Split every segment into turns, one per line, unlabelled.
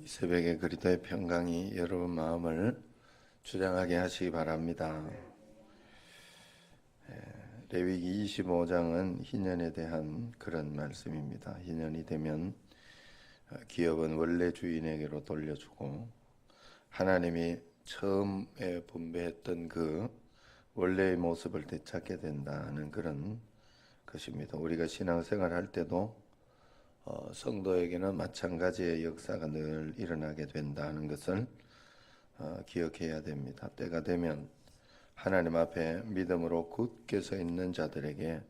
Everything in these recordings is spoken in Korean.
새벽에 그리스도의 평강이 여러분 마음을 주장하게 하시기 바랍니다. 레위기 25장은 희년에 대한 그런 말씀입니다. 희년이 되면 기업은 원래 주인에게로 돌려주고 하나님이 처음에 분배했던 그 원래의 모습을 되찾게 된다는 그런 것입니다. 우리가 신앙생활 할 때도 성도에게는 마찬가지의 역사가 늘 일어나게 된다는 것을 기억해야 됩니다. 때가 되면 하나님 앞에 믿음으로 굳게 서 있는 자들에게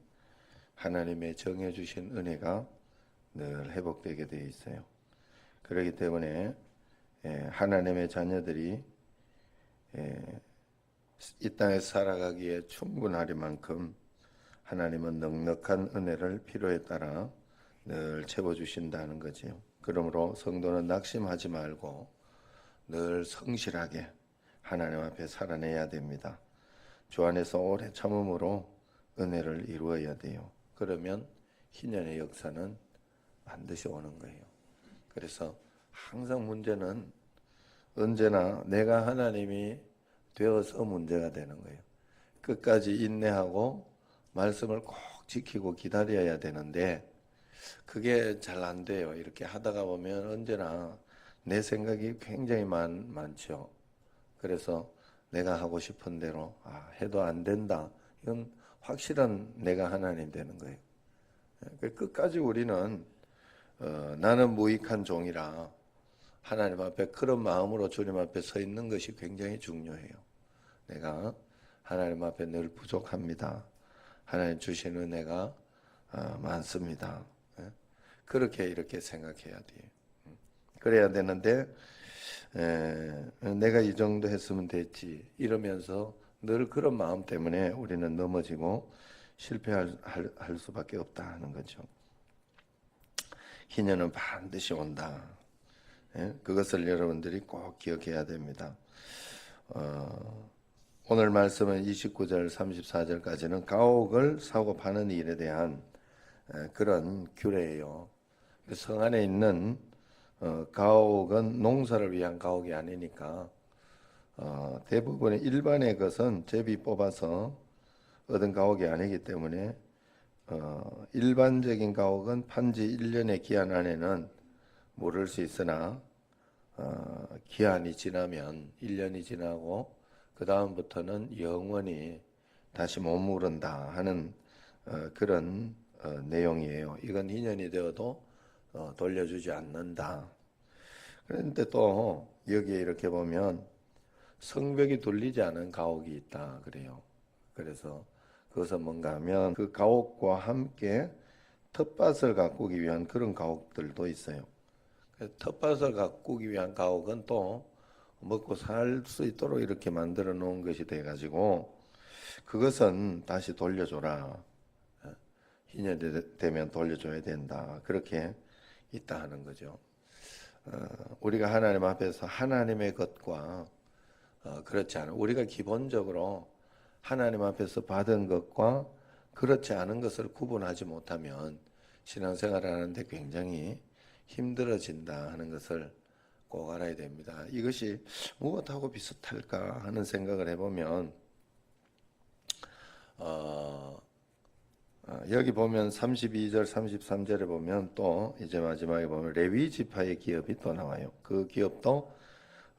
하나님의 정해 주신 은혜가 늘 회복되게 되어 있어요. 그렇기 때문에 하나님의 자녀들이 이 땅에 살아가기에 충분하리만큼 하나님은 넉넉한 은혜를 필요에 따라 늘 채워주신다는 거지요. 그러므로 성도는 낙심하지 말고 늘 성실하게 하나님 앞에 살아내야 됩니다. 주 안에서 오래 참음으로 은혜를 이루어야 돼요. 그러면 희년의 역사는 반드시 오는 거예요. 그래서 항상 문제는 언제나 내가 하나님이 되어서 문제가 되는 거예요. 끝까지 인내하고 말씀을 꼭 지키고 기다려야 되는데 그게 잘 안 돼요. 이렇게 하다가 보면 언제나 내 생각이 굉장히 많죠. 그래서 내가 하고 싶은 대로 해도 안 된다. 이건 확실한 내가 하나님 되는 거예요. 끝까지 우리는 나는 무익한 종이라 하나님 앞에 그런 마음으로 주님 앞에 서 있는 것이 굉장히 중요해요. 내가 하나님 앞에 늘 부족합니다. 하나님 주신 은혜가 많습니다. 그렇게 이렇게 생각해야 돼요. 그래야 되는데 내가 이 정도 했으면 됐지 이러면서 늘 그런 마음 때문에 우리는 넘어지고 실패할 수밖에 없다는 거죠. 희년은 반드시 온다. 그것을 여러분들이 꼭 기억해야 됩니다. 오늘 말씀은 29절 34절까지는 가옥을 사고 파는 일에 대한 그런 규례예요. 성 안에 있는 가옥은 농사를 위한 가옥이 아니니까 대부분의 일반의 것은 제비 뽑아서 얻은 가옥이 아니기 때문에 일반적인 가옥은 판지 1년의 기한 안에는 물을 수 있으나 기한이 지나면 1년이 지나고 그 다음부터는 영원히 다시 못 물은다 하는 그런 내용이에요. 이건 2년이 되어도 돌려주지 않는다. 그런데 또 여기에 이렇게 보면 성벽이 둘리지 않은 가옥이 있다 그래요. 그래서 그것은 뭔가 하면 그 가옥과 함께 텃밭을 가꾸기 위한 그런 가옥들도 있어요. 텃밭을 가꾸기 위한 가옥은 또 먹고 살 수 있도록 이렇게 만들어 놓은 것이 돼 가지고 그것은 다시 돌려줘라. 희년이 되면 돌려줘야 된다. 그렇게 있다 하는 거죠. 우리가 하나님 앞에서 하나님의 것과 그렇지 않은 우리가 기본적으로 하나님 앞에서 받은 것과 그렇지 않은 것을 구분하지 못하면 신앙생활을 하는데 굉장히 힘들어진다 하는 것을 꼭 알아야 됩니다. 이것이 무엇하고 비슷할까 하는 생각을 해보면 여기 보면 32절 33절에 보면 또 이제 마지막에 보면 레위 지파의 기업이 또 나와요. 그 기업도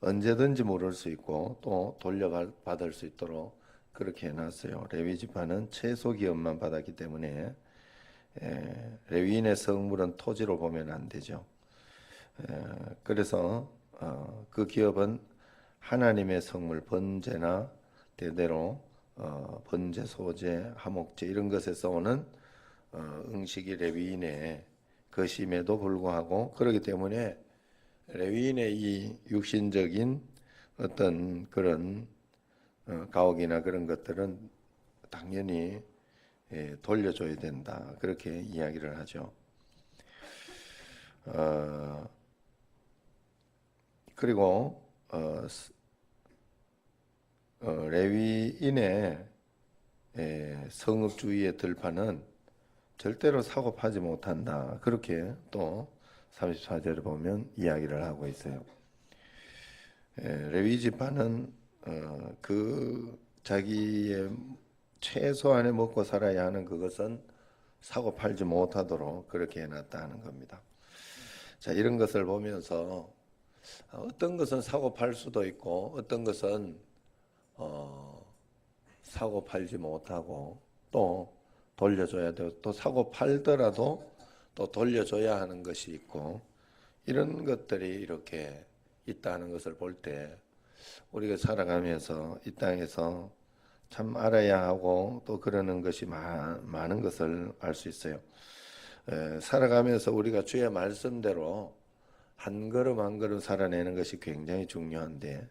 언제든지 물을 수 있고 또 돌려받을 수 있도록 그렇게 해놨어요. 레위 지파는 채소 기업만 받았기 때문에 레위인의 성물은 토지로 보면 안 되죠. 그래서 그 기업은 하나님의 성물 번제나 대대로 번제, 소제, 화목제 이런 것에서 오는 응식이 레위인의 것임에도 불구하고 그렇기 때문에 레위인의 이 육신적인 어떤 그런 가옥이나 그런 것들은 당연히 돌려줘야 된다 그렇게 이야기를 하죠. 그리고 레위인의 성읍주의의 들판은 절대로 사고 파지 못한다. 그렇게 또 34절에 보면 이야기를 하고 있어요. 레위 지파는 그 자기의 최소한의 먹고 살아야 하는 그것은 사고 팔지 못하도록 그렇게 해놨다 하는 겁니다. 자, 이런 것을 보면서 어떤 것은 사고 팔 수도 있고 어떤 것은 사고 팔지 못하고 또 돌려줘야 되고 또 사고 팔더라도 또 돌려줘야 하는 것이 있고 이런 것들이 이렇게 있다는 것을 볼 때 우리가 살아가면서 이 땅에서 참 알아야 하고 또 그러는 것이 많은 것을 알 수 있어요. 살아가면서 우리가 주의 말씀대로 한 걸음 한 걸음 살아내는 것이 굉장히 중요한데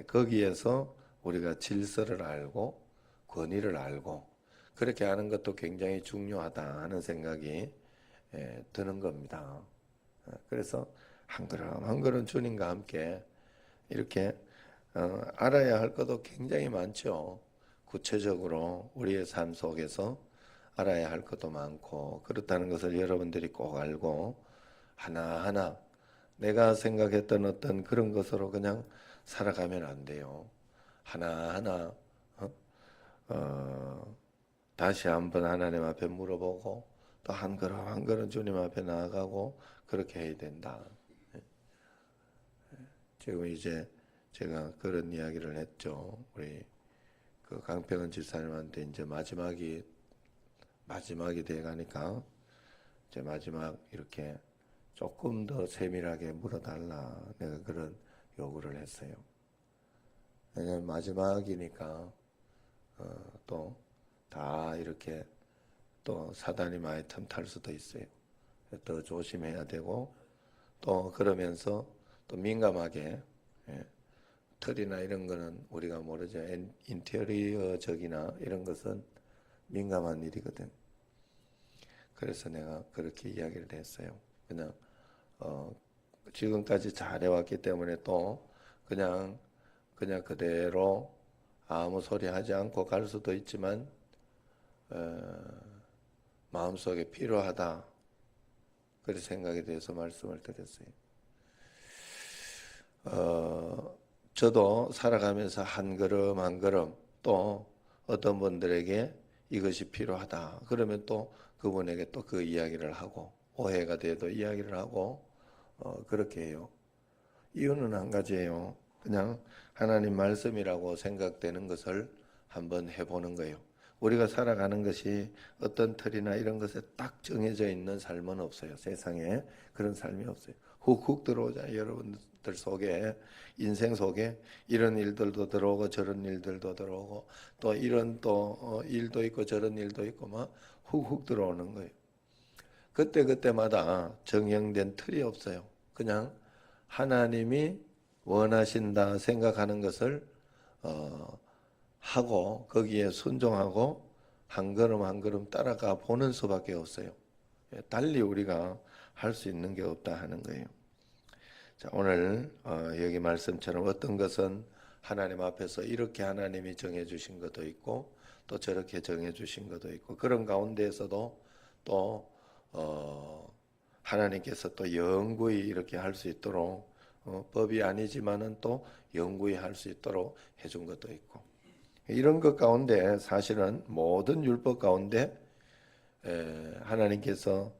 거기에서 우리가 질서를 알고 권위를 알고 그렇게 하는 것도 굉장히 중요하다 하는 생각이 드는 겁니다. 그래서 한 걸음 한 걸음 주님과 함께 이렇게 알아야 할 것도 굉장히 많죠. 구체적으로 우리의 삶 속에서 알아야 할 것도 많고 그렇다는 것을 여러분들이 꼭 알고 하나하나 내가 생각했던 어떤 그런 것으로 그냥 살아가면 안 돼요. 하나하나 다시 한번 하나님 앞에 물어보고 또 한 걸음 한 걸음 주님 앞에 나아가고 그렇게 해야 된다. 지금 이제 제가 그런 이야기를 했죠. 우리 그 강평은 집사님한테 이제 마지막이 돼 가니까 이제 마지막 이렇게 조금 더 세밀하게 물어달라 내가 그런 요구를 했어요. 왜냐면 마지막이니까 또 다 이렇게 또 사단이 많이 틈탈 수도 있어요. 더 조심해야 되고 또 그러면서 또 민감하게 털이나 이런 거는 우리가 모르죠. 인테리어적이나 이런 것은 민감한 일이거든. 그래서 내가 그렇게 이야기를 했어요. 그냥 지금까지 잘해왔기 때문에 또 그냥 그대로 아무 소리 하지 않고 갈 수도 있지만 마음속에 필요하다. 그런 생각에 대해서 말씀을 드렸어요. 저도 살아가면서 한 걸음 한 걸음 또 어떤 분들에게 이것이 필요하다. 그러면 또 그분에게 또 그 이야기를 하고 오해가 돼도 이야기를 하고 그렇게 해요. 이유는 한 가지예요. 그냥 하나님 말씀이라고 생각되는 것을 한번 해보는 거예요. 우리가 살아가는 것이 어떤 틀이나 이런 것에 딱 정해져 있는 삶은 없어요. 세상에 그런 삶이 없어요. 훅훅 들어오자 여러분들 속에 인생 속에 이런 일들도 들어오고 저런 일들도 들어오고 또 이런 또 일도 있고 저런 일도 있고 막 훅훅 들어오는 거예요. 그때마다 정형된 틀이 없어요. 그냥 하나님이 원하신다 생각하는 것을 하고 거기에 순종하고 한 걸음 한 걸음 따라가 보는 수밖에 없어요. 달리 우리가 할 수 있는 게 없다 하는 거예요. 자, 오늘 여기 말씀처럼 어떤 것은 하나님 앞에서 이렇게 하나님이 정해 주신 것도 있고 또 저렇게 정해 주신 것도 있고 그런 가운데에서도 또 하나님께서 또 영구히 이렇게 할 수 있도록 법이 아니지만은 또 영구히 할 수 있도록 해준 것도 있고 이런 것 가운데 사실은 모든 율법 가운데 하나님께서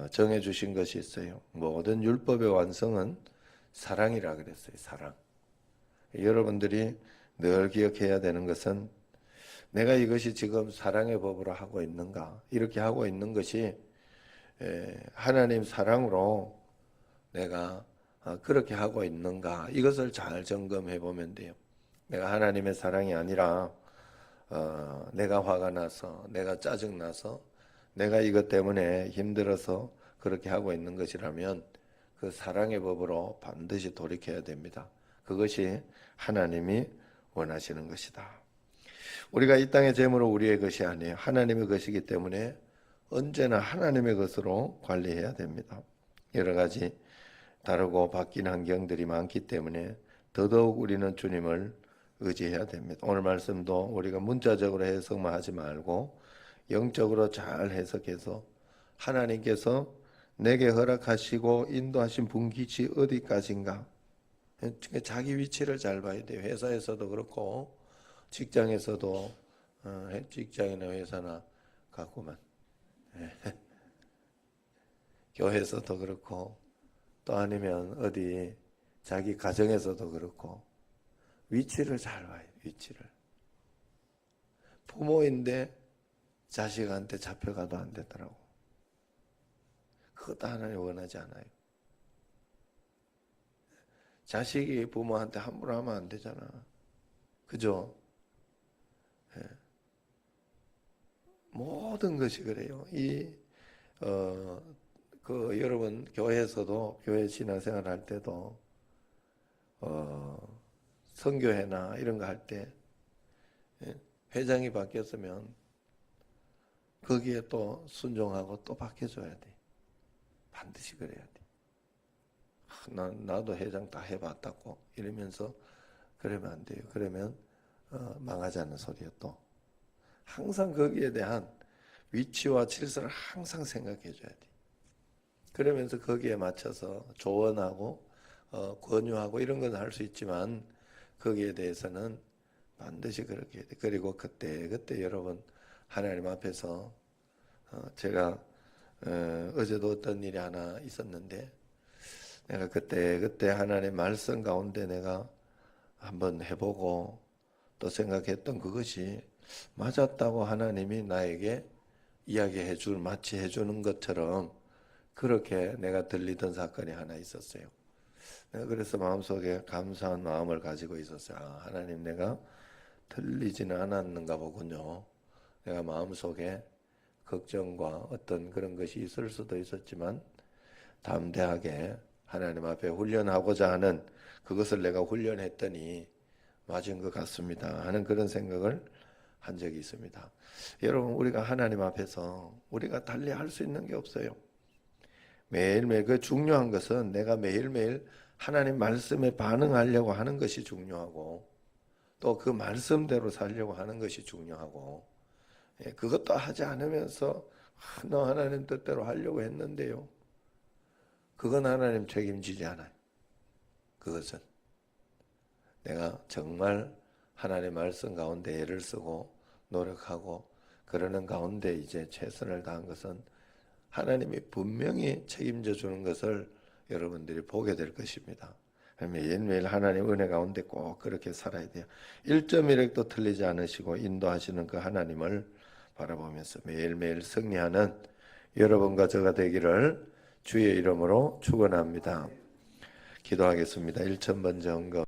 정해 주신 것이 있어요. 모든 율법의 완성은 사랑이라 그랬어요. 사랑. 여러분들이 늘 기억해야 되는 것은 내가 이것이 지금 사랑의 법으로 하고 있는가 이렇게 하고 있는 것이 하나님 사랑으로 내가 그렇게 하고 있는가 이것을 잘 점검해 보면 돼요. 내가 하나님의 사랑이 아니라 내가 화가 나서 내가 짜증 나서 내가 이것 때문에 힘들어서 그렇게 하고 있는 것이라면 그 사랑의 법으로 반드시 돌이켜야 됩니다. 그것이 하나님이 원하시는 것이다. 우리가 이 땅의 재물은 우리의 것이 아니에요. 하나님의 것이기 때문에 언제나 하나님의 것으로 관리해야 됩니다. 여러 가지 다르고 바뀐 환경들이 많기 때문에 더더욱 우리는 주님을 의지해야 됩니다. 오늘 말씀도 우리가 문자적으로 해석만 하지 말고 영적으로 잘 해석해서 하나님께서 내게 허락하시고 인도하신 분깃이 어디까지인가? 자기 위치를 잘 봐야 돼요. 회사에서도 그렇고 직장에서도 직장이나 회사나 같구만. 교회에서도 그렇고 또 아니면 어디 자기 가정에서도 그렇고 위치를 잘 봐요. 위치를. 부모인데 자식한테 잡혀가도 안 되더라고. 그것도 하나님 원하지 않아요. 자식이 부모한테 함부로 하면 안 되잖아. 그죠? 예. 모든 것이 그래요. 여러분, 교회에서도, 교회 신앙생활 할 때도, 선교회나 이런 거 할 때, 회장이 바뀌었으면, 거기에 또 순종하고 또 바뀌어줘야 돼. 반드시 그래야 돼. 나도 회장 다 해봤다고 이러면서 그러면 안 돼요. 그러면 망하자는 소리예요. 또 항상 거기에 대한 위치와 질서를 항상 생각해 줘야 돼. 그러면서 거기에 맞춰서 조언하고 권유하고 이런 건 할 수 있지만 거기에 대해서는 반드시 그렇게 해야 돼. 그리고 그때 여러분 하나님 앞에서 제가 어제도 어떤 일이 하나 있었는데 내가 그때 하나님의 말씀 가운데 내가 한번 해보고 또 생각했던 그것이 맞았다고 하나님이 나에게 마치 해주는 것처럼 그렇게 내가 들리던 사건이 하나 있었어요. 내가 그래서 마음속에 감사한 마음을 가지고 있었어요. 하나님 내가 들리지는 않았는가 보군요. 내가 마음속에 걱정과 어떤 그런 것이 있을 수도 있었지만 담대하게 하나님 앞에 훈련하고자 하는 그것을 내가 훈련했더니 맞은 것 같습니다 하는 그런 생각을 한 적이 있습니다. 여러분 우리가 하나님 앞에서 우리가 달리 할 수 있는 게 없어요. 매일매일 그 중요한 것은 내가 매일매일 하나님 말씀에 반응하려고 하는 것이 중요하고 또 그 말씀대로 살려고 하는 것이 중요하고 그것도 하지 않으면서 너 하나님 뜻대로 하려고 했는데요. 그건 하나님 책임지지 않아요. 그것은 내가 정말 하나님의 말씀 가운데 애를 쓰고 노력하고 그러는 가운데 이제 최선을 다한 것은 하나님이 분명히 책임져 주는 것을 여러분들이 보게 될 것입니다. 매일매일 하나님 은혜 가운데 꼭 그렇게 살아야 돼요. 1.1획도 틀리지 않으시고 인도하시는 그 하나님을 바라보면서 매일매일 승리하는 여러분과 저가 되기를 주의 이름으로 축원합니다. 기도하겠습니다. 1,000번 점검.